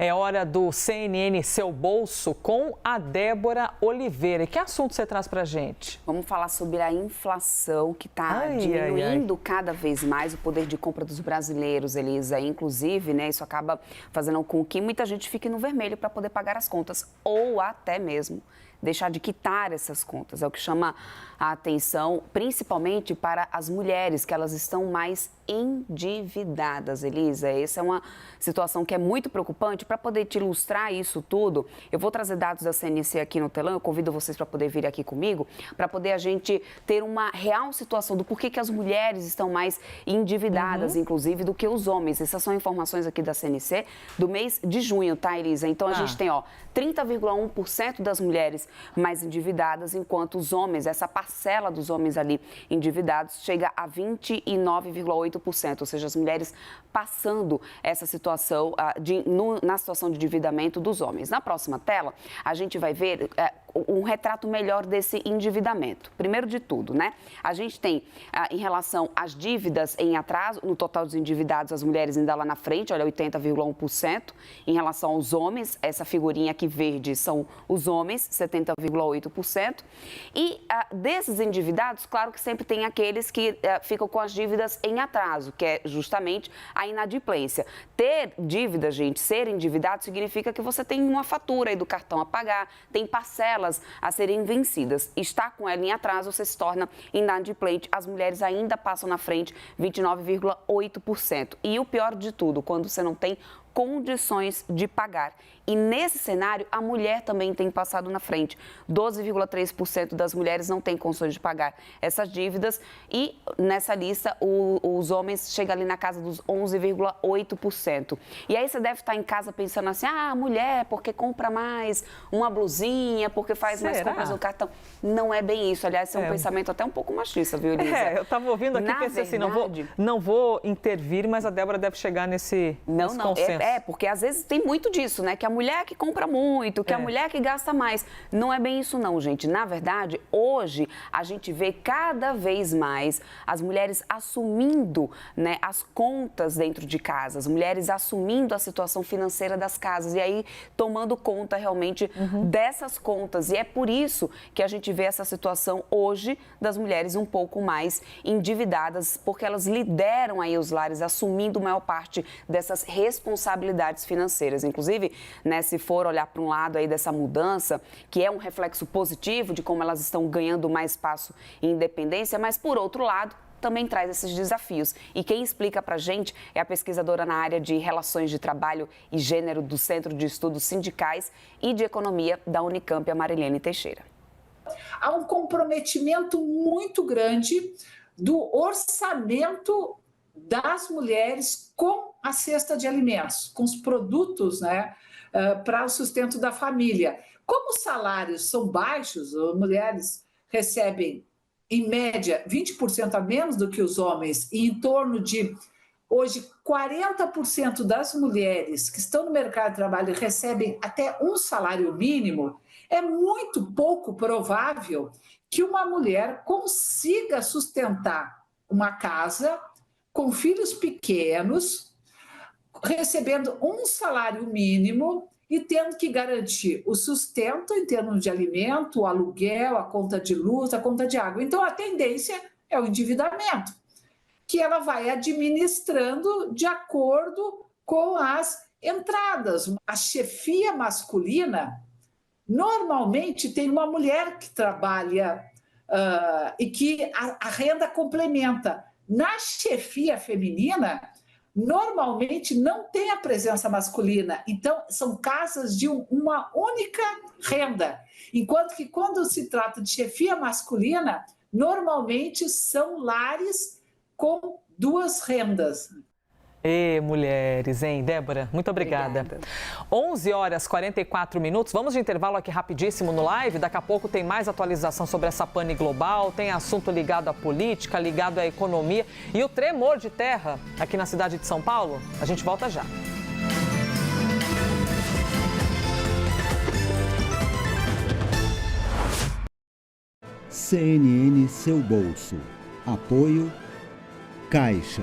É hora do CNN Seu Bolso com a Débora Oliveira. Que assunto você traz pra gente? Vamos falar sobre a inflação que está diminuindo cada vez mais o poder de compra dos brasileiros, Elisa. Inclusive, né, isso acaba fazendo com que muita gente fique no vermelho para poder pagar as contas ou até mesmo deixar de quitar essas contas. É o que chama a atenção, principalmente para as mulheres, que elas estão mais endividadas, Elisa. Essa é uma situação que é muito preocupante. Para poder te ilustrar isso tudo, eu vou trazer dados da CNC aqui no telão. Eu convido vocês para poder vir aqui comigo, para poder a gente ter uma real situação do porquê que as mulheres estão mais endividadas, inclusive, do que os homens. Essas são informações aqui da CNC do mês de junho, tá, Elisa? Então, a gente tem, 30,1% das mulheres mais endividadas, enquanto os homens, essa parcela dos homens ali endividados, chega a 29,8%, ou seja, as mulheres passando essa situação, na situação de endividamento dos homens. Na próxima tela, a gente vai ver um retrato melhor desse endividamento. Primeiro de tudo, né? A gente tem, em relação às dívidas em atraso, no total dos endividados, as mulheres ainda lá na frente, olha, 80,1%. Em relação aos homens, essa figurinha aqui verde são os homens, 70,8%. E desses endividados, claro que sempre tem aqueles que ficam com as dívidas em atraso, que é justamente a inadimplência. Ter dívida, gente, ser endividado, significa que você tem uma fatura aí do cartão a pagar, tem parcelas a serem vencidas. Está com ela em atraso, você se torna inadimplente. As mulheres ainda passam na frente, 29,8%. E o pior de tudo, quando você não tem condições de pagar. E nesse cenário, a mulher também tem passado na frente. 12,3% das mulheres não têm condições de pagar essas dívidas e nessa lista os homens chegam ali na casa dos 11,8%. E aí você deve estar em casa pensando assim, mulher, porque compra mais uma blusinha, porque faz mais compras no cartão. Não é bem isso. Aliás, é um pensamento até um pouco machista, viu, Elisa? Eu estava ouvindo aqui e pensei assim, não vou intervir, mas a Débora deve chegar nesse consenso. Porque às vezes tem muito disso, né? Que a mulher que compra muito, que a mulher que gasta mais. Não é bem isso não, gente. Na verdade, hoje a gente vê cada vez mais as mulheres assumindo, né, as contas dentro de casa, as mulheres assumindo a situação financeira das casas e aí tomando conta realmente dessas contas. E é por isso que a gente vê essa situação hoje das mulheres um pouco mais endividadas, porque elas lideram aí os lares, assumindo a maior parte dessas responsabilidades financeiras. Inclusive, né, se for olhar para um lado aí dessa mudança, que é um reflexo positivo de como elas estão ganhando mais espaço e independência, mas por outro lado, também traz esses desafios. E quem explica para a gente é a pesquisadora na área de Relações de Trabalho e Gênero do Centro de Estudos Sindicais e de Economia da Unicamp, a Marilene Teixeira. Há um comprometimento muito grande do orçamento das mulheres com a cesta de alimentos, com os produtos, né, para o sustento da família. Como os salários são baixos, as mulheres recebem, em média, 20% a menos do que os homens e em torno de, hoje, 40% das mulheres que estão no mercado de trabalho recebem até um salário mínimo, é muito pouco provável que uma mulher consiga sustentar uma casa com filhos pequenos, recebendo um salário mínimo e tendo que garantir o sustento em termos de alimento, o aluguel, a conta de luz, a conta de água. Então, a tendência é o endividamento, que ela vai administrando de acordo com as entradas. A chefia masculina, normalmente, tem uma mulher que trabalha e que a renda complementa. Na chefia feminina, normalmente não tem a presença masculina. Então, são casas de uma única renda. Enquanto que, quando se trata de chefia masculina, normalmente são lares com duas rendas. Mulheres, hein? Débora, muito obrigada. 11h44. Vamos de intervalo aqui rapidíssimo no live. Daqui a pouco tem mais atualização sobre essa pane global, tem assunto ligado à política, ligado à economia e o tremor de terra aqui na cidade de São Paulo. A gente volta já. CNN Seu Bolso. Apoio Caixa.